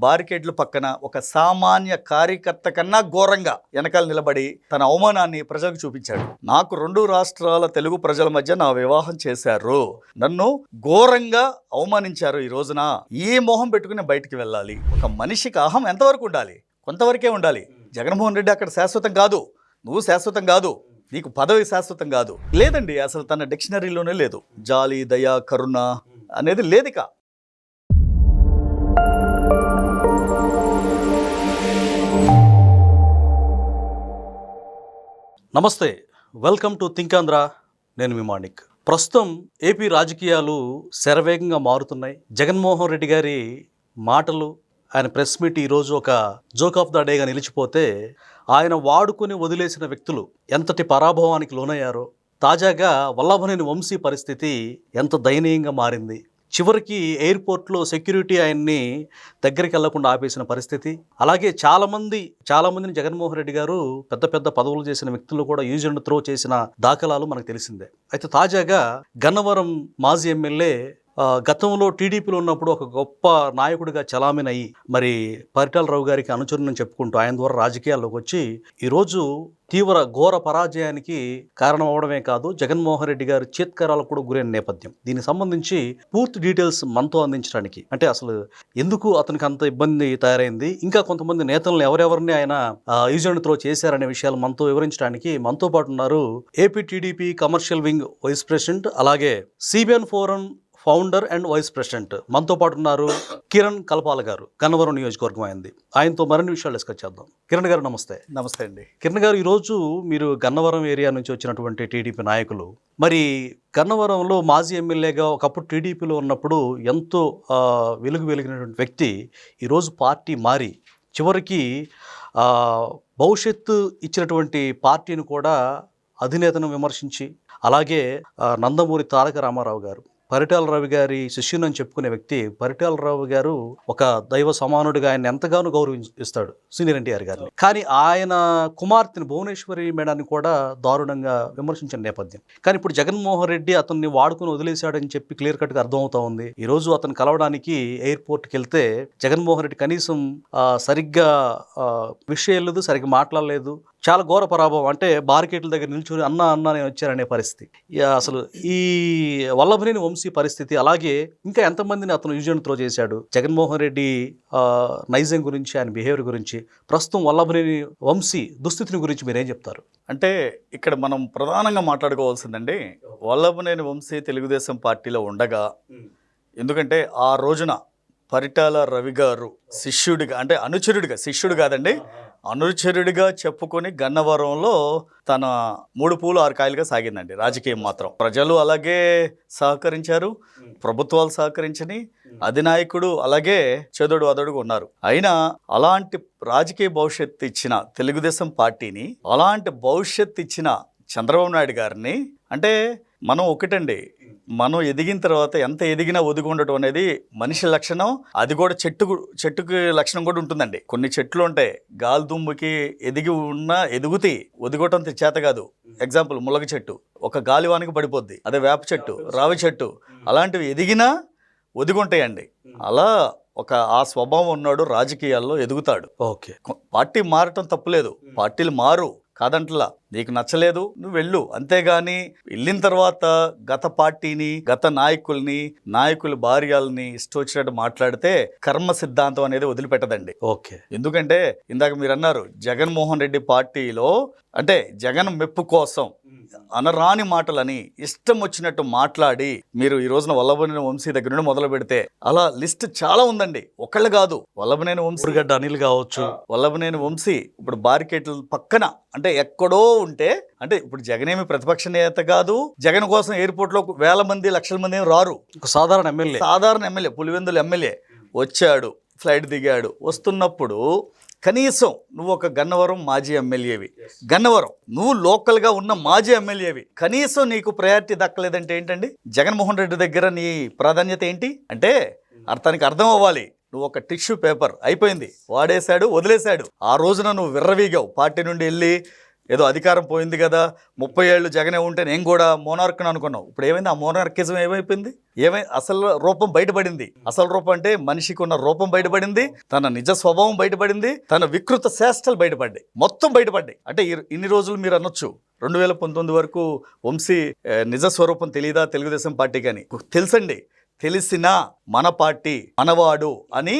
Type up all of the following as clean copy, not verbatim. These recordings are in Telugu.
బారికేడ్ల పక్కన ఒక సామాన్య కార్యకర్త కన్నా ఘోరంగా వెనకాల నిలబడి తన అవమానాన్ని ప్రజలకు చూపించాడు. నాకు 2 రాష్ట్రాల తెలుగు ప్రజల మధ్య నా వివాహం చేశారు, నన్ను ఘోరంగా అవమానించారు. ఈ రోజున ఈ మొహం పెట్టుకుని బయటికి వెళ్ళాలి. ఒక మనిషికి అహం ఎంతవరకు ఉండాలి? కొంతవరకే ఉండాలి. జగన్మోహన్ రెడ్డి అక్కడ శాశ్వతం కాదు, నువ్వు శాశ్వతం కాదు, నీకు పదవి శాశ్వతం కాదు. లేదండి, అసలు తన డిక్షనరీలోనే లేదు. జాలి, దయ, కరుణ అనేది లేదిక. నమస్తే, వెల్కమ్ టు థింక్ ఆంధ్ర. నేను మీ మాణిక్. ప్రస్తుతం ఏపీ రాజకీయాలు శరవేగంగా మారుతున్నాయి. జగన్మోహన్ రెడ్డి గారి మాటలు, ఆయన ప్రెస్ మీట్ ఈరోజు ఒక జోక్ ఆఫ్ ద డేగా నిలిచిపోతే, ఆయన వాడుకుని వదిలేసిన వ్యక్తులు ఎంతటి పరాభవానికి లోనయ్యారో, తాజాగా వల్లభనేని వంశీ పరిస్థితి ఎంత దయనీయంగా మారింది. చివరికి ఎయిర్పోర్ట్లో సెక్యూరిటీ ఆయన్ని దగ్గరికి వెళ్లకుండా ఆపేసిన పరిస్థితి. అలాగే చాలామందిని జగన్మోహన్ రెడ్డి గారు పెద్ద పెద్ద పదవులు చేసిన వ్యక్తులు కూడా యూజ్ అండ్ త్రో చేసిన దాఖలాలు మనకు తెలిసిందే. అయితే తాజాగా గన్నవరం మాజీ ఎమ్మెల్యే గతంలో టీడీపీలో ఉన్నప్పుడు ఒక గొప్ప నాయకుడిగా చలామణి మరి పరిటాల రావు గారికి అనుచరుని చెప్పుకుంటూ ఆయన ద్వారా రాజకీయాల్లోకి వచ్చి ఈరోజు ఘోర పరాజయానికి కారణం అవడమే కాదు, జగన్మోహన్ రెడ్డి గారి చేత్కారాలకు కూడా గురైన నేపథ్యం. దీనికి సంబంధించి పూర్తి డీటెయిల్స్ మనతో అందించడానికి, అంటే అసలు ఎందుకు అతనికి అంత ఇబ్బంది తయారైంది, ఇంకా కొంతమంది నేతలను ఎవరెవరిని ఆయన యూజ్ అండ్ త్రో చేశారనే విషయాలు మనతో వివరించడానికి మనతో పాటు ఉన్నారు AP TDP commercial wing vice president, అలాగే CBN forum founder and vice president మనతో పాటు ఉన్నారు కిరణ్ కల్పాల గారు, గన్నవరం నియోజకవర్గం అయింది. ఆయనతో మరిన్ని విషయాలు డిస్కస్ చేద్దాం. కిరణ్ గారు నమస్తే. నమస్తే అండి. కిరణ్ గారు, ఈరోజు మీరు గన్నవరం ఏరియా నుంచి వచ్చినటువంటి టీడీపీ నాయకులు, మరి గన్నవరంలో మాజీ ఎమ్మెల్యేగా ఒకప్పుడు టీడీపీలో ఉన్నప్పుడు ఎంతో వెలిగినటువంటి వ్యక్తి ఈరోజు పార్టీ మారి చివరికి భవిష్యత్తు ఇచ్చినటువంటి పార్టీని కూడా అధినేతను విమర్శించి, అలాగే నందమూరి తారక రామారావు గారు పరిటాల రవి గారి శిష్యునని చెప్పుకునే వ్యక్తి పరిటాల రావు గారు ఒక దైవ సమానుడిగా ఆయన ఎంతగానో గౌరవిస్తాడు సీనియర్ ఎన్టీఆర్ గారిని. కానీ ఆయన కుమార్తెని భువనేశ్వరి మేడాన్ని కూడా దారుణంగా విమర్శించిన నేపథ్యం. కానీ ఇప్పుడు జగన్మోహన్ రెడ్డి అతన్ని వాడుకుని వదిలేశాడని చెప్పి క్లియర్ కట్గా అర్థమవుతా ఉంది. ఈరోజు అతను కలవడానికి ఎయిర్పోర్ట్కి వెళ్తే జగన్మోహన్ రెడ్డి కనీసం సరిగ్గా విషయం లేదు, సరిగ్గా మాట్లాడలేదు. చాలా ఘోర పరాభవం. అంటే బారికేట్ల దగ్గర నిల్చుని అన్నా నేను వచ్చారనే పరిస్థితి. అసలు ఈ వల్లభనేని వంశీ పరిస్థితి, అలాగే ఇంకా ఎంతమందిని అతను యూజ్ అండ్ త్రో చేశాడు, జగన్మోహన్ రెడ్డి నైజం గురించి, ఆయన బిహేవియర్ గురించి, ప్రస్తుతం వల్లభనేని వంశీ దుస్థితిని గురించి మీరేం చెప్తారు? అంటే ఇక్కడ మనం ప్రధానంగా మాట్లాడుకోవాల్సిందండి, వల్లభనేని వంశీ తెలుగుదేశం పార్టీలో ఉండగా, ఎందుకంటే ఆ రోజున పరిటాల రవి గారు శిష్యుడిగా, అంటే అనుచరుడిగా, శిష్యుడు కాదండి, అనుచరుడిగా చెప్పుకొని గన్నవరంలో తన 3 పూలు 6 కాయలుగా సాగిందండి రాజకీయం. మాత్రం ప్రజలు అలాగే సహకరించారు, ప్రభుత్వాలు సహకరించని, అధినాయకుడు అలాగే చేదోడు అదోడుగా ఉన్నారు. అయినా అలాంటి రాజకీయ భవిష్యత్తు ఇచ్చిన తెలుగుదేశం పార్టీని, అలాంటి భవిష్యత్తు ఇచ్చిన చంద్రబాబు నాయుడు గారిని, అంటే మనం ఒకటండి, మనం ఎదిగిన తర్వాత ఎంత ఎదిగినా ఒదిగి ఉండటం అనేది మనిషి లక్షణం. అది కూడా చెట్టుకి లక్షణం కూడా ఉంటుందండి. కొన్ని చెట్లు ఉంటాయి, గాలి దుమ్ముకి ఎదిగి ఉన్నా ఎదుగుతాయి, ఒదిగటం చేత కాదు. ఎగ్జాంపుల్ ములగ చెట్టు ఒక గాలివానికి పడిపోద్ది, అదే వేప చెట్టు, రావి చెట్టు, అలాంటివి ఎదిగినా ఒదిగుంటాయండి. అలా ఆ స్వభావం ఉన్నాడు, రాజకీయాల్లో ఎదుగుతాడు. ఓకే, పార్టీ మారటం తప్పులేదు, పార్టీలు మారు కాదంటలా, నీకు నచ్చలేదు నువ్వు వెళ్ళు, అంతేగాని వెళ్ళిన తర్వాత గత పార్టీని, గత నాయకుల భార్యల్ని ఇష్టం వచ్చినట్టు మాట్లాడితే కర్మ సిద్ధాంతం అనేది వదిలిపెట్టదండి. ఓకే, ఎందుకంటే ఇందాక మీరు అన్నారు జగన్మోహన్ రెడ్డి పార్టీలో, అంటే జగన్ మెప్పు కోసం అనరాని మాటలని ఇష్టం వచ్చినట్టు మాట్లాడి, మీరు ఈ రోజున వల్లభనేని వంశీ దగ్గర నుండి మొదలు పెడితే అలా లిస్ట్ చాలా ఉందండి. ఒకళ్ళు కాదు, వల్లభనేని వంశీ, గడ్డ అనిల్ కావచ్చు, వల్లభనేని వంశీ ఇప్పుడు బారికేట్ల పక్కన, అంటే ఎక్కడో ఉంటే, అంటే ఇప్పుడు జగన్ ఏమి ప్రతిపక్ష నేత కాదు, జగన్ కోసం ఎయిర్పోర్ట్ లో వేల మంది లక్షల మంది ఏమి రారు. సాధారణ ఎమ్మెల్యే పులివెందుల ఎమ్మెల్యే వచ్చాడు, ఫ్లైట్ దిగాడు. వస్తున్నప్పుడు కనీసం నువ్వు ఒక గన్నవరం మాజీ ఎమ్మెల్యేవి, గన్నవరం నువ్వు లోకల్గా ఉన్న మాజీ ఎమ్మెల్యేవి, కనీసం నీకు ప్రయారిటీ దక్కలేదంటే ఏంటండి? జగన్మోహన్ రెడ్డి దగ్గర నీ ప్రాధాన్యత ఏంటి అంటే అర్థానికి అర్థం అవ్వాలి. నువ్వు ఒక టిష్యూ పేపర్ అయిపోయింది, వాడేశాడు, వదిలేశాడు. ఆ రోజున నువ్వు విర్రవీగావు, పార్టీ నుండి వెళ్ళి ఏదో అధికారం పోయింది కదా, 30 ఏళ్ళు జగనే ఉంటే నేను కూడా మోనార్క్ని అనుకున్నావు. ఇప్పుడు ఏమైంది? ఆ మోనార్కిజం ఏమైపోయింది? అసలు రూపం బయటపడింది. అసలు రూపం అంటే మనిషికి ఉన్న రూపం బయటపడింది, తన నిజ స్వభావం బయటపడింది, తన వికృత చేష్టలు బయటపడ్డాయి, మొత్తం బయటపడ్డాయి. అంటే ఇన్ని రోజులు మీరు అనొచ్చు 2019 వరకు వంశీ నిజ స్వరూపం తెలియదా తెలుగుదేశం పార్టీ? కానీ తెలుసండి. తెలిసినా మన పార్టీ మనవాడు అని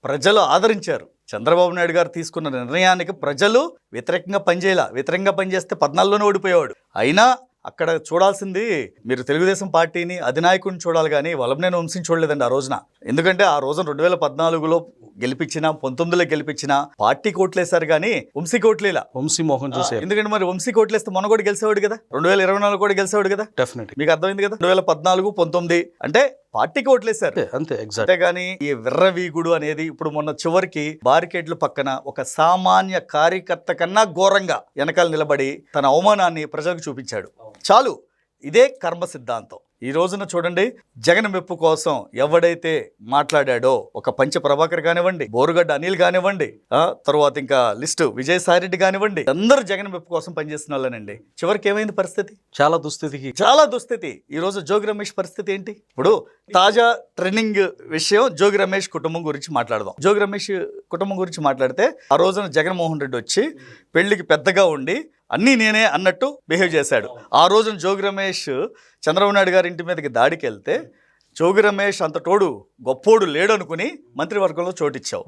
ప్రజలు ఆదరించారు. చంద్రబాబు నాయుడు గారు తీసుకున్న నిర్ణయానికి ప్రజలు వ్యతిరేకంగా పనిచేస్తే 14లోనే ఓడిపోయేవాడు. అయినా అక్కడ చూడాల్సింది మీరు తెలుగుదేశం పార్టీని, అధినాయకుడిని చూడాలి కానీ వల్లభనేని వంశీని చూడలేదండి ఆ రోజున. ఎందుకంటే ఆ రోజున 2014లో గెలిపించిన, 19లో గెలిపించిన పార్టీ కోట్లేశారు కానీ వంశీ కోట్లేలా. వంశీ మోహన్ చూసే. ఎందుకంటే మరి వంశీ కోట్లేస్తే మొన్న కూడా గెలిచేవాడు కదా, 2024 కూడా గెలిచేవాడు కదా. డెఫినెట్. మీకు అర్థమైంది కదా. 2014, 19 అంటే పార్టీకి ఓట్లేశారు అంతే. ఎగ్జాక్ట్. కానీ ఈ విర్రవీగుడు అనేది ఇప్పుడు మొన్న చివరికి బారికేడ్ల పక్కన ఒక సామాన్య కార్యకర్త కన్నా ఘోరంగా వెనకాల నిలబడి తన అవమానాన్ని ప్రజలకు చూపించాడు. చాలు. ఇదే కర్మ సిద్ధాంతం. ఈ రోజున చూడండి, జగన్ మెప్పు కోసం ఎవడైతే మాట్లాడాడో, ఒక పంచ ప్రభాకర్ కానివ్వండి, బోరుగడ్డ అనిల్ కానివ్వండి, తర్వాత ఇంకా లిస్టు విజయసాయిరెడ్డి కానివ్వండి, అందరూ జగన్ మెప్పు కోసం పనిచేస్తున్న వాళ్ళనండి. చివరికి ఏమైంది పరిస్థితి? చాలా దుస్థితి. ఈ రోజు జోగి రమేష్ పరిస్థితి ఏంటి? ఇప్పుడు తాజా ట్రెండింగ్ విషయం జోగి రమేష్ కుటుంబం గురించి మాట్లాడదాం. జోగి రమేష్ కుటుంబం గురించి మాట్లాడితే ఆ రోజున జగన్మోహన్ రెడ్డి వచ్చి పెళ్లికి పెద్దగా ఉండి అన్నీ నేనే అన్నట్టు బిహేవ్ చేశాడు. ఆ రోజున జోగి రమేష్ చంద్రబాబు నాయుడు గారి ఇంటి మీదకి దాడికి వెళ్తే జోగి రమేష్ అంత తోడు గొప్పోడు లేడు అనుకుని మంత్రివర్గంలో చోటిచ్చావు.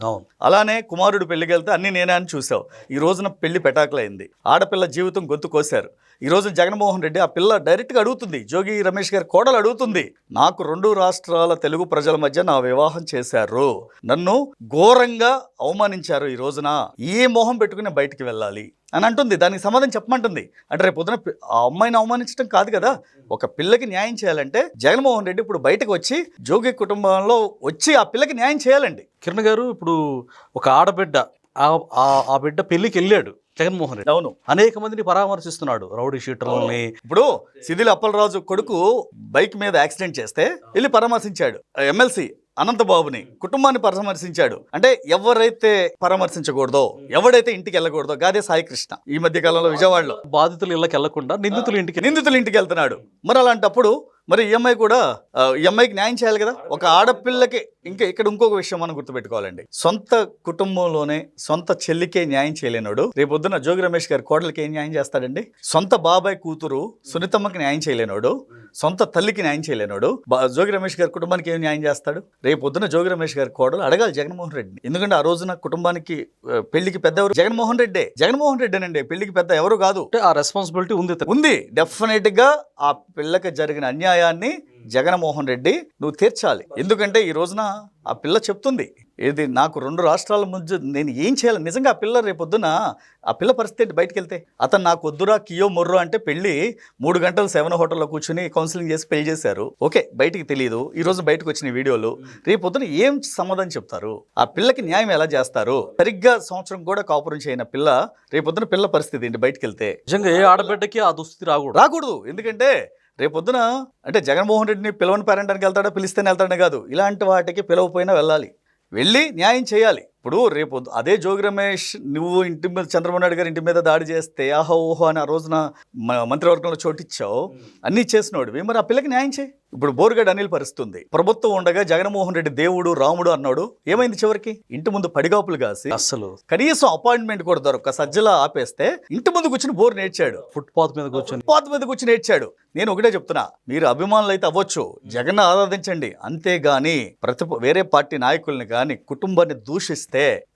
అలానే కుమారుడు పెళ్లికి వెళ్తే అన్నీ నేనే అని చూసావు. ఈ రోజున పెళ్లి పెటాకులైంది, ఆడపిల్ల జీవితం గొంతు కోసారు. ఈ రోజు జగన్మోహన్ రెడ్డి ఆ పిల్ల డైరెక్ట్గా అడుగుతుంది, జోగి రమేష్ గారి కోడలు అడుగుతుంది, నాకు 2 రాష్ట్రాల తెలుగు ప్రజల మధ్య నా వివాహం చేశారు, నన్ను ఘోరంగా అవమానించారు, ఈ రోజున ఏ మోహం పెట్టుకుని బయటికి వెళ్ళాలి అని అంటుంది. దానికి సమాధానం చెప్పమంటుంది. అంటే రేపు పొద్దున ఆ అమ్మాయిని అవమానించడం కాదు కదా, ఒక పిల్లకి న్యాయం చేయాలంటే జగన్మోహన్ రెడ్డి ఇప్పుడు బయటకు వచ్చి జోగి కుటుంబంలో వచ్చి ఆ పిల్లకి న్యాయం చేయాలండి. కిరణ్ గారు, ఇప్పుడు ఒక ఆడబిడ్డ ఆ బిడ్డ పెళ్లికి వెళ్ళాడు జగన్మోహన్ రెడ్డి. అవును. అనేక మందిని పరామర్శిస్తున్నాడు, రౌడీ షీటర్లని. ఇప్పుడు సిదిలి అప్పలరాజు కొడుకు బైక్ మీద యాక్సిడెంట్ చేస్తే వెళ్ళి పరామర్శించాడు. ఎమ్మెల్సీ అనంతబాబుని కుటుంబాన్ని పరామర్శించాడు. అంటే ఎవరైతే పరామర్శించకూడదో, ఎవడైతే ఇంటికి వెళ్ళకూడదో గాదే సాయికృష్ణ ఈ మధ్య కాలంలో విజయవాడలో బాధితులు ఇళ్ళకి వెళ్లకుండా నిందితులు ఇంటికి వెళ్తున్నాడు. మరి అలాంటప్పుడు మరి ఈ అమ్మాయి కూడా ఈ అమ్మాయికి న్యాయం చేయాలి కదా. ఒక ఆడపిల్లకి ఇక్కడ ఇంకొక విషయం మనం గుర్తుపెట్టుకోవాలండి. సొంత కుటుంబంలోనే సొంత చెల్లికే న్యాయం చేయలేనోడు రేపొద్దున జోగి రమేష్ గారి కోడలికి ఏం న్యాయం చేస్తాడండి? సొంత బాబాయ్ కూతురు సునీతమ్మకి న్యాయం చేయలేనోడు, సొంత తల్లికి న్యాయం చేయలేనోడు జోగి రమేష్ గారి కుటుంబానికి ఏం న్యాయం చేస్తాడు? రేపొద్దున జోగి రమేష్ గారి కోడలు అడగాలి జగన్మోహన్ రెడ్డిని. ఎందుకంటే ఆ రోజున కుటుంబానికి పెళ్లికి పెద్ద ఎవరు? జగన్మోహన్ రెడ్డేనండి. పెళ్లికి పెద్ద ఎవరు కాదు. ఆ రెస్పాన్సిబిలిటీ ఉంది. డెఫినెట్ గా ఆ పిల్లకి జరిగిన అన్యాయాన్ని జగన్మోహన్ రెడ్డి నువ్వు తీర్చాలి. ఎందుకంటే ఈ రోజున ఆ పిల్ల చెప్తుంది, ఏది నాకు 2 రాష్ట్రాల మధ్య నేను ఏం చేయాలి? నిజంగా ఆ పిల్ల రేపొద్దున ఆ పిల్ల పరిస్థితి బయటకు వెళ్తే, అతను నాకు వద్దురా కియో మొర్రో అంటే పెళ్లి 3 గంటలు 7 హోటల్లో కూర్చుని కౌన్సిలింగ్ చేసి పెళ్లి చేశారు. ఓకే, బయటికి తెలియదు. ఈ రోజు బయటకు వచ్చిన వీడియోలు రేపొద్దున ఏం సమాధానం చెప్తారు? ఆ పిల్లకి న్యాయం ఎలా చేస్తారు? సరిగ్గా సంవత్సరం కూడా కాపురం చేయని పిల్ల రేపొద్దున పిల్ల పరిస్థితి ఏంటి బయటకు వెళ్తే? నిజంగా ఏ ఆడబిడ్డకి ఆ దుస్థితి రాకూడదు. ఎందుకంటే రేపొద్దున అంటే జగన్మోహన్ రెడ్డిని పిలవని పేరెంటానికి వెళ్తాడా, పిలిస్తేనే వెళ్తాడనే కాదు, ఇలాంటి వాటికి పిలవపోయినా వెళ్ళాలి, వెళ్ళి న్యాయం చేయాలి. ఇప్పుడు రేపు అదే జోగి రమేష్ నువ్వు ఇంటి మీద చంద్రబాబు నాయుడు గారి ఇంటి మీద దాడి చేస్తే ఆహో ఓహో అని ఆ రోజున మంత్రివర్గంలో చోటిచ్చావు, అన్నీ చేసినోడివి, మరి ఆ పిల్లకి న్యాయం చేయి. ఇప్పుడు బోరుగడ్డ అనిల్ పరిస్థితుంది. ప్రభుత్వం ఉండగా జగన్మోహన్ రెడ్డి దేవుడు రాముడు అన్నాడు. ఏమైంది? చివరికి ఇంటి ముందు పడిగాపులు కాసి అసలు కనీసం అపాయింట్మెంట్ కూడా దొరక సజ్జలా ఆపేస్తే ఇంటి ముందు కూర్చుని బోరు నేర్చాడు. ఫుట్పాత్ మీద కూర్చొని నేర్చాడు. నేను ఒకటే చెప్తున్నా, మీరు అభిమానులు అయితే అవ్వచ్చు, జగన్ ఆరాధించండి, అంతేగాని వేరే పార్టీ నాయకుల్ని కానీ కుటుంబాన్ని దూషిస్తే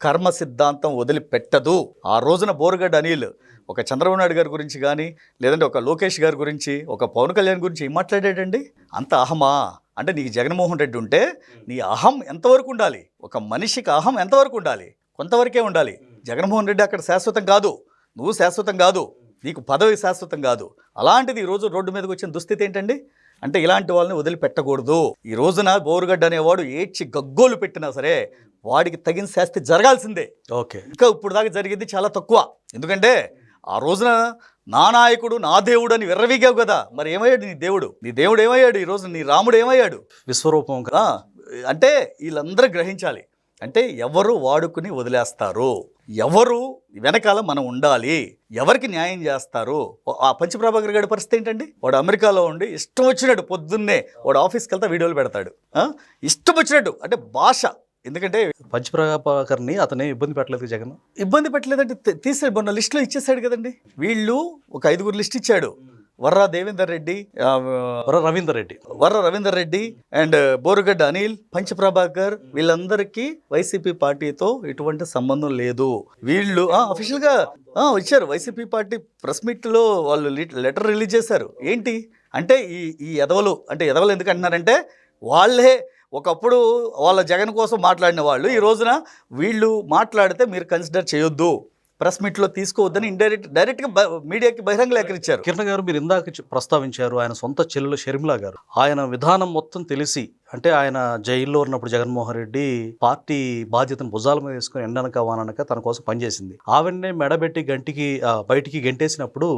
కర్మ సిద్ధాంతం వదిలిపెట్టదు. ఆ రోజున బోరుగడ్డ అనిల్ ఒక చంద్రబాబు నాయుడు గారి గురించి కానీ, లేదంటే ఒక లోకేష్ గారి గురించి, ఒక పవన్ కళ్యాణ్ గురించి ఏం మాట్లాడాడండి? అంత అహమా? అంటే నీకు జగన్మోహన్ రెడ్డి ఉంటే నీ అహం ఎంతవరకు ఉండాలి? ఒక మనిషికి అహం ఎంతవరకు ఉండాలి? కొంతవరకే ఉండాలి. జగన్మోహన్ రెడ్డి అక్కడ శాశ్వతం కాదు, నువ్వు శాశ్వతం కాదు, నీకు పదవి శాశ్వతం కాదు. అలాంటిది ఈరోజు రోడ్డు మీదకి వచ్చిన దుస్థితి ఏంటండి? అంటే ఇలాంటి వాళ్ళని వదిలిపెట్టకూడదు. ఈ రోజున బోరుగడ్డ అనేవాడు ఏడ్చి గగ్గోలు పెట్టినా సరే వాడికి తగిన శాస్తి జరగాల్సిందే. ఓకే, ఇంకా ఇప్పుడు దాకా జరిగింది చాలా తక్కువ. ఎందుకంటే ఆ రోజున నా నాయకుడు నా దేవుడు అని విర్రవీగావు కదా, మరి ఏమయ్యాడు నీ దేవుడు? నీ దేవుడు ఏమయ్యాడు? ఈ రోజు నీ రాముడు ఏమయ్యాడు? విశ్వరూపం కదా. అంటే వీళ్ళందరూ గ్రహించాలి, అంటే ఎవరు వాడుకుని వదిలేస్తారు. ఎవరు వెనకాల మనం ఉండాలి, ఎవరికి న్యాయం చేస్తారు. ఆ పంచప్రభాకర్ గారి పరిస్థితి ఏంటండి? వాడు అమెరికాలో ఉండి ఇష్టం వచ్చినట్టు పొద్దున్నే వాడు ఆఫీస్కి వెళ్తా వీడియోలు పెడతాడు. ఇష్టం వచ్చినట్టు అంటే భాష. ఎందుకంటే పంచప్రభాకర్ని అతనే ఇబ్బంది పెట్టలేదు జగన్. ఇబ్బంది పెట్టలేదంటే తీసాడు, మొన్న లిస్టులో ఇచ్చేసాడు కదండి. వీళ్ళు ఒక 5 లిస్ట్ ఇచ్చాడు. వర్రా దేవేందర్ రెడ్డి, వర్ర రవీందర్ రెడ్డి అండ్ బోరుగడ్డ అనిల్, పంచప్రభాకర్, వీళ్ళందరికీ వైసీపీ పార్టీతో ఎటువంటి సంబంధం లేదు. వీళ్ళు అఫీషియల్ గా ఇచ్చారు. వైసీపీ పార్టీ ప్రెస్ మీట్ లో వాళ్ళు లెటర్ రిలీజ్ చేశారు. ఏంటి అంటే ఈ ఎదవలు అంటే ఎదవలు ఎందుకు అంటున్నారంటే వాళ్ళే ఒకప్పుడు వాళ్ళ జగన్ కోసం మాట్లాడిన వాళ్ళు ఈ రోజున వీళ్ళు మాట్లాడితే మీరు కన్సిడర్ చేయొద్దు, ప్రెస్ మీట్లో తీసుకోవద్దని డైరెక్ట్గా మీడియాకి బహిరంగ లేఖ ఇచ్చారు. కిరణ్ గారు, మీరు ఇందాక ప్రస్తావించారు ఆయన సొంత చెల్లెలు షర్మిల గారు. ఆయన విధానం మొత్తం తెలిసి, అంటే ఆయన జైల్లో ఉన్నప్పుడు జగన్మోహన్ రెడ్డి పార్టీ బాధ్యతను భుజాల మీద వేసుకుని ఎండనక వాననక తన కోసం పనిచేసింది. ఆవిడనే మెడబెట్టి బయటికి గంటేసినప్పుడు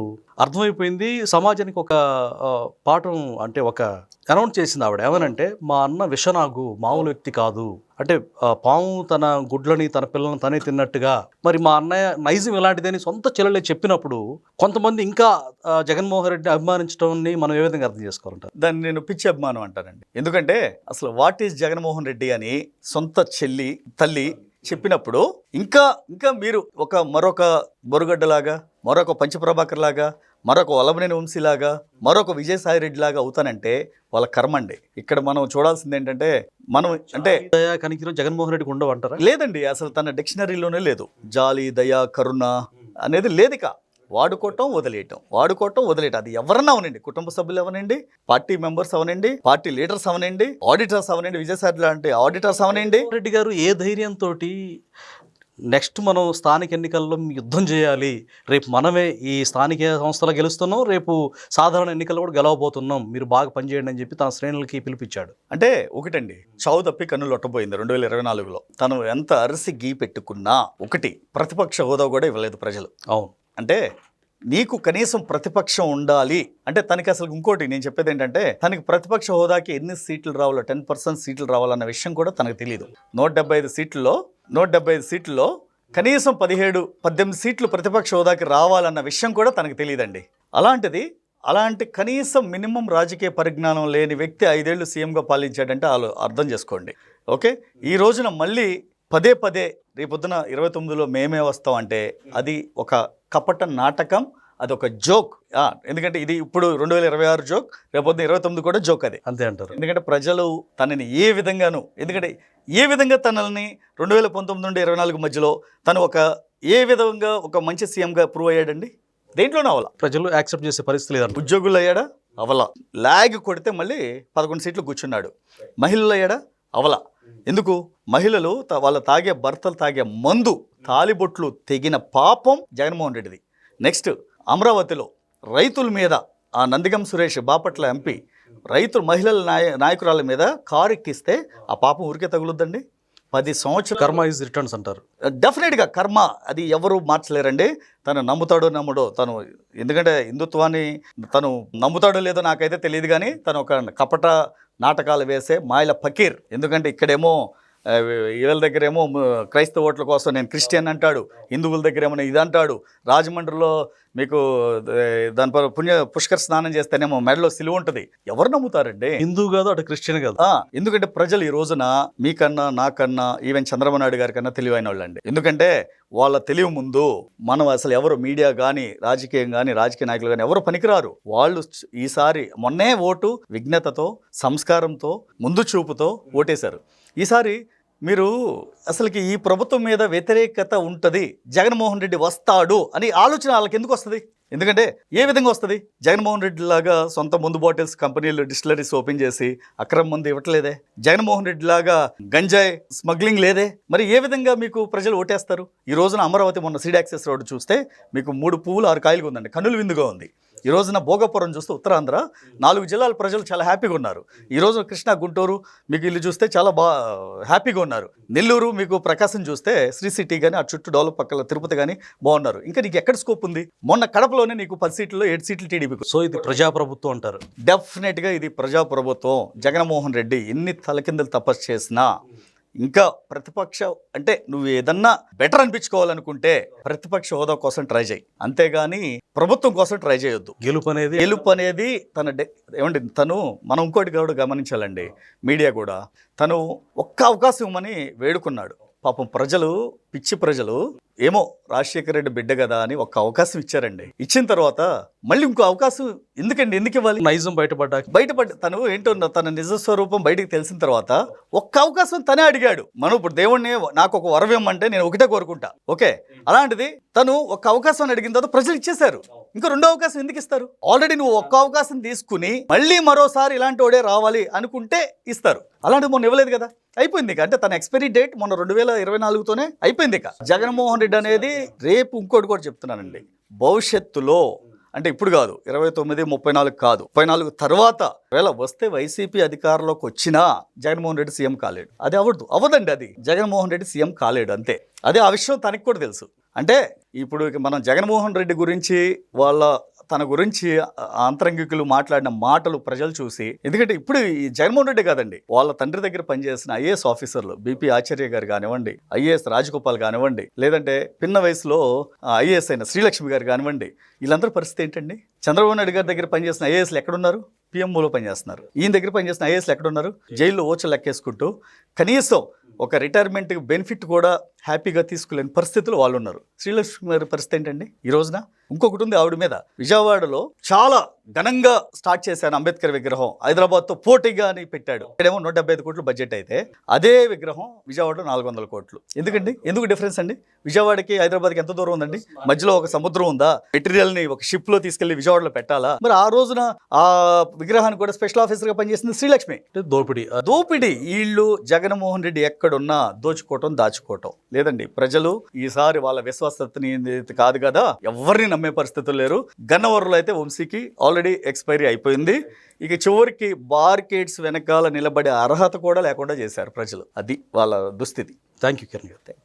అర్థమైపోయింది సమాజానికి ఒక పాఠం, అంటే ఒక అనౌన్స్ చేసింది ఆవిడ. ఏమనంటే, మా అన్న విషనాగు మామూలు వ్యక్తి కాదు, అంటే పాము తన గుడ్లని తన పిల్లలను తనే తిన్నట్టుగా మరి మా అన్నయ్య నైజం ఇలాంటిదని సొంత చెల్లెలే చెప్పినప్పుడు కొంతమంది ఇంకా జగన్మోహన్ రెడ్డిని అభిమానించడం మనం ఏ విధంగా అర్థం చేసుకోవాలంటారు? దాన్ని నేను పిచ్చి అభిమానం అంటానండి. ఎందుకంటే అసలు వాట్ ఈజ్ జగన్మోహన్ రెడ్డి అని సొంత చెల్లి తల్లి చెప్పినప్పుడు ఇంకా మీరు మరొక బొరుగడ్డలాగా, మరొక పంచప్రభాకర్ లాగా, మరొక వల్లభనేని వంశీలాగా, మరొక విజయసాయి రెడ్డి లాగా అవుతానంటే వాళ్ళ కర్మ అండి. ఇక్కడ మనం చూడాల్సింది ఏంటంటే, మనం అంటే కనికిరం జగన్మోహన్ రెడ్డికి ఉండవు అంటారా? లేదండి, అసలు తన డిక్షనరీలోనే లేదు. జాలి, దయ, కరుణ అనేది లేదు. ఇక వాడుకోవటం వదిలేయటం అది ఎవరన్నా అవనండి, కుటుంబ సభ్యులు అవనండి, పార్టీ మెంబర్స్ అవనండి, పార్టీ లీడర్స్ అవనండి, ఆడిటర్స్ అవనండి, విజయసాయి లాంటి ఆడిటర్స్ అవనండి. రెడ్డి గారు ఏ ధైర్యంతో నెక్స్ట్ మనం స్థానిక ఎన్నికల్లో యుద్ధం చేయాలి, రేపు మనమే ఈ స్థానిక సంస్థలు గెలుస్తున్నాం, రేపు సాధారణ ఎన్నికల్లో కూడా గెలవబోతున్నాం, మీరు బాగా పనిచేయండి అని చెప్పి తన శ్రేణులకి పిలిపించాడు? అంటే ఒకటండి, చావు తప్పి కన్నులు ఒట్టబోయింది 2024లో. తను ఎంత అరిసి గీ పెట్టుకున్నా ఒకటి, ప్రతిపక్ష హోదా కూడా ఇవ్వలేదు ప్రజలు. అవును, అంటే నీకు కనీసం ప్రతిపక్షం ఉండాలి అంటే తనకి అసలు ఇంకోటి నేను చెప్పేది ఏంటంటే, తనకి ప్రతిపక్ష హోదాకి ఎన్ని సీట్లు రావాలో 10% సీట్లు రావాలన్న విషయం కూడా తనకు తెలియదు. 175 సీట్లలో కనీసం 17-18 సీట్లు ప్రతిపక్ష హోదాకి రావాలన్న విషయం కూడా తనకు తెలియదండి. అలాంటి కనీసం మినిమం రాజకీయ పరిజ్ఞానం లేని వ్యక్తి 5 ఏళ్ళు సీఎంగా పాలించాడంటే అర్థం చేసుకోండి. ఓకే, ఈ రోజున మళ్ళీ పదే రేపొద్దున 29లో మేమే వస్తాం అంటే అది ఒక కపట నాటకం, అది ఒక జోక్. ఎందుకంటే ఇది ఇప్పుడు 2026 జోక్, రేపొద్దున 29 కూడా జోక్. అది అంతే అంటారు. ఎందుకంటే ప్రజలు తనని ఏ విధంగా తనని 2019 నుండి 24 మధ్యలో తను ఏ విధంగా ఒక మంచి సీఎంగా ప్రూవ్ అయ్యాడండి? దేంట్లోనూ అవల. ప్రజలు యాక్సెప్ట్ చేసే పరిస్థితి లేదంట. ఉద్యోగులు అయ్యాడా? అవల. లాగ్ కొడితే మళ్ళీ 11 సీట్లు కూర్చున్నాడు. మహిళలు అయ్యాడా? అవల. ఎందుకు? మహిళలు భర్తలు తాగే మందు, తాలిబొట్లు తెగిన పాపం జగన్మోహన్ రెడ్డిది. నెక్స్ట్, అమరావతిలో రైతుల మీద నందిగం సురేష్ బాపట్ల ఎంపీ మహిళల నాయకురాల మీద కారు ఎక్కిస్తే ఆ పాపం ఊరికే తగులుద్దండి. 10 సంవత్సరాలు కర్మ ఈజ్ రిటర్న్స్ అంటారు. డెఫినెట్గా కర్మ, అది ఎవరు మార్చలేరండి. తను నమ్ముడో తను, ఎందుకంటే హిందుత్వాన్ని తను నమ్ముతాడో లేదో నాకైతే తెలియదు, కానీ తను ఒక కపట నాటకాలు వేసే మాయల ఫకీర్. ఎందుకంటే ఇక్కడేమో వీళ్ళ దగ్గరేమో క్రైస్తవ ఓట్ల కోసం నేను క్రిస్టియన్ అంటాడు, హిందువుల దగ్గరేమో ఇది అంటాడు, రాజమండ్రిలో మీకు దానిపై పుష్కర స్నానం చేస్తేనేమో మెడలో సిలువ ఉంటుంది. ఎవరు నమ్ముతారండి? హిందూ కాదు, అటు క్రిస్టియన్ కాదు. ఎందుకంటే ప్రజలు ఈ రోజున మీకన్నా నాకన్నా ఈవెన్ చంద్రబాబు నాయుడు గారి కన్నా తెలివైన వాళ్ళండి. ఎందుకంటే వాళ్ళ తెలివి ముందు మనం అసలు ఎవరు మీడియా కానీ రాజకీయ నాయకులు కానీ ఎవరు పనికిరారు. వాళ్ళు ఈసారి మొన్నే ఓటు విజ్ఞతతో, సంస్కారంతో, ముందు చూపుతో ఓటేశారు. ఈసారి మీరు అసలుకి ఈ ప్రభుత్వం మీద వ్యతిరేకత ఉంటుంది, జగన్మోహన్ రెడ్డి వస్తాడు అని ఆలోచన వాళ్ళకి ఎందుకు వస్తుంది? ఎందుకంటే ఏ విధంగా వస్తుంది? జగన్మోహన్ రెడ్డి లాగా సొంత మందు బాటిల్స్ కంపెనీలు, డిస్టిలరీస్ ఓపెన్ చేసి అక్రమ మందు ఇవ్వట్లేదే. జగన్మోహన్ రెడ్డి లాగా గంజాయి స్మగ్లింగ్ లేదే. మరి ఏ విధంగా మీకు ప్రజలు ఓటేస్తారు? ఈ రోజున అమరావతి మొన్న సీడ్ యాక్సెస్ రోడ్డు చూస్తే మీకు 3 పువ్వులు 6 కాయలుగా ఉందండి, కన్నుల విందుగా ఉంది. ఈ రోజున భోగపురం చూస్తే ఉత్తరాంధ్ర 4 జిల్లాల ప్రజలు చాలా హ్యాపీగా ఉన్నారు. ఈ రోజు కృష్ణా, గుంటూరు మీకు ఇల్లు చూస్తే చాలా హ్యాపీగా ఉన్నారు. నెల్లూరు మీకు ప్రకాశం చూస్తే శ్రీ సిటీ కానీ ఆ చుట్టూ డెవలప్ పక్కల తిరుపతి కానీ బాగున్నారు. ఇంకా నీకు ఎక్కడ స్కోప్ ఉంది? మొన్న కడపలోనే నీకు 10 సీట్లలో 7 సీట్లు టీడీపీకి. సో ఇది ప్రజాప్రభుత్వం అంటారు. డెఫినెట్గా ఇది ప్రజాప్రభుత్వం. జగన్మోహన్ రెడ్డి ఎన్ని తలకిందులు తపస్సు చేసినా ఇంకా ప్రతిపక్ష అంటే నువ్వు ఏదన్నా బెటర్ అనిపించుకోవాలనుకుంటే ప్రతిపక్ష హోదా కోసం ట్రై చేయి, అంతేగాని ప్రభుత్వం కోసం ట్రై చేయొద్దు. గెలుపు అనేది ఏమండి తను మనం ఇంకోటి కూడా గమనించాలండి, మీడియా కూడా తను ఒక్క అవకాశం ఇవ్వమని వేడుకున్నాడు. పాపం ప్రజలు, పిచ్చి ప్రజలు ఏమో రాజశేఖర రెడ్డి బిడ్డ కదా అని ఒక్క అవకాశం ఇచ్చారండి. ఇచ్చిన తర్వాత మళ్ళీ ఇంకో అవకాశం ఎందుకు ఇవ్వాలి? నైజం బయటపడ్డ తను ఏంటో తన నిజ స్వరూపం బయటికి తెలిసిన తర్వాత ఒక్క అవకాశం తనే అడిగాడు. మనం ఇప్పుడు దేవుణ్ణి నాకు ఒక వరం ఇవ్వమంటే నేను ఒకటే కోరుకుంటా, ఓకే, అలాంటిది తను ఒక్క అవకాశం అడిగిన తర్వాత ప్రజలు ఇచ్చేశారు. ఇంకా రెండో అవకాశం ఎందుకు ఇస్తారు? ఆల్రెడీ నువ్వు ఒక్క అవకాశం తీసుకుని మళ్ళీ మరోసారి ఇలాంటి వాడే రావాలి అనుకుంటే ఇస్తారు. అలాంటిది మొన్న ఇవ్వలేదు కదా, అయిపోయింది. అంటే తన ఎక్స్పైరీ డేట్ మొన్న 2024తోనే అయిపోయింది. జగన్మోహన్ రెడ్డి అనేది రేపు ఇంకోటి కూడా చెప్తున్నానండి, భవిష్యత్తులో అంటే ఇప్పుడు కాదు, 29, 34 కాదు, 34 తర్వాత ఒకవేళ వస్తే వైసీపీ అధికారంలోకి వచ్చినా జగన్మోహన్ రెడ్డి సీఎం కాలేడు. అది అవ్వదండి, అది జగన్మోహన్ రెడ్డి సీఎం కాలేడు అంతే. అదే ఆ విషయం తనకి కూడా తెలుసు. అంటే ఇప్పుడు మనం జగన్మోహన్ రెడ్డి గురించి తన గురించి ఆంతరంగికులు మాట్లాడిన మాటలు ప్రజలు చూసి, ఎందుకంటే ఇప్పుడు ఈ జగన్మోహన్ రెడ్డి కాదండి, వాళ్ళ తండ్రి దగ్గర పనిచేసిన ఐఏఎస్ ఆఫీసర్లు బీపీ ఆచార్య గారు కానివ్వండి, ఐఏఎస్ రాజగోపాల్ కానివ్వండి, లేదంటే పిన్న వయసులో ఐఏఎస్ అయిన శ్రీలక్ష్మి గారు కానివ్వండి, వీళ్ళందరూ పరిస్థితి ఏంటండి? చంద్రబాబు నాయుడు గారి దగ్గర పనిచేసిన ఐఏఎస్లు ఎక్కడున్నారు? పిఎంఓలో పనిచేస్తున్నారు. ఈయన దగ్గర పనిచేసిన ఐఏఎస్లు ఎక్కడున్నారు? జైల్లో ఓచలు లెక్కేసుకుంటూ కనీసం ఒక రిటైర్మెంట్ బెనిఫిట్ కూడా హ్యాపీగా తీసుకోలేని పరిస్థితులు వాళ్ళు ఉన్నారు. శ్రీలక్ష్మి గారి పరిస్థితి ఏంటండి ఈ రోజున? ఇంకొకటి ఉంది ఆవిడ మీద, విజయవాడలో చాలా ఘనంగా స్టార్ట్ చేశాను అంబేద్కర్ విగ్రహం, హైదరాబాద్తో పోటీగా అని పెట్టాడు. ఇక్కడేమో 175 కోట్లు బడ్జెట్ అయితే అదే విగ్రహం విజయవాడలో 400 కోట్లు. ఎందుకు డిఫరెన్స్ అండి? విజయవాడకి హైదరాబాద్కి ఎంత దూరం ఉందండి? మధ్యలో ఒక సముద్రం ఉందా? మెటీరియల్ని ఒక షిప్లో తీసుకెళ్లి విజయవాడలో పెట్టాలా? మరి ఆ రోజున ఆ విగ్రహానికి కూడా స్పెషల్ ఆఫీసర్గా పనిచేసింది శ్రీలక్ష్మి. దోపిడీ. వీళ్ళు జగన్మోహన్ రెడ్డి ఎక్కడున్నా దోచుకోవటం, దాచుకోవటం లేదండి. ప్రజలు ఈసారి వాళ్ళ విశ్వాసతని కాదు కదా, ఎవరిని నమ్మే పరిస్థితులు లేరు. గన్నవరంలో అయితే వంశీకి ఆల్రెడీ ఎక్స్పైరీ అయిపోయింది. ఇక చివరికి బార్కేడ్స్ వెనకాల నిలబడే అర్హత కూడా లేకుండా చేశారు ప్రజలు. అది వాళ్ళ దుస్థితి. థ్యాంక్ యూ కిరణ్ గారు.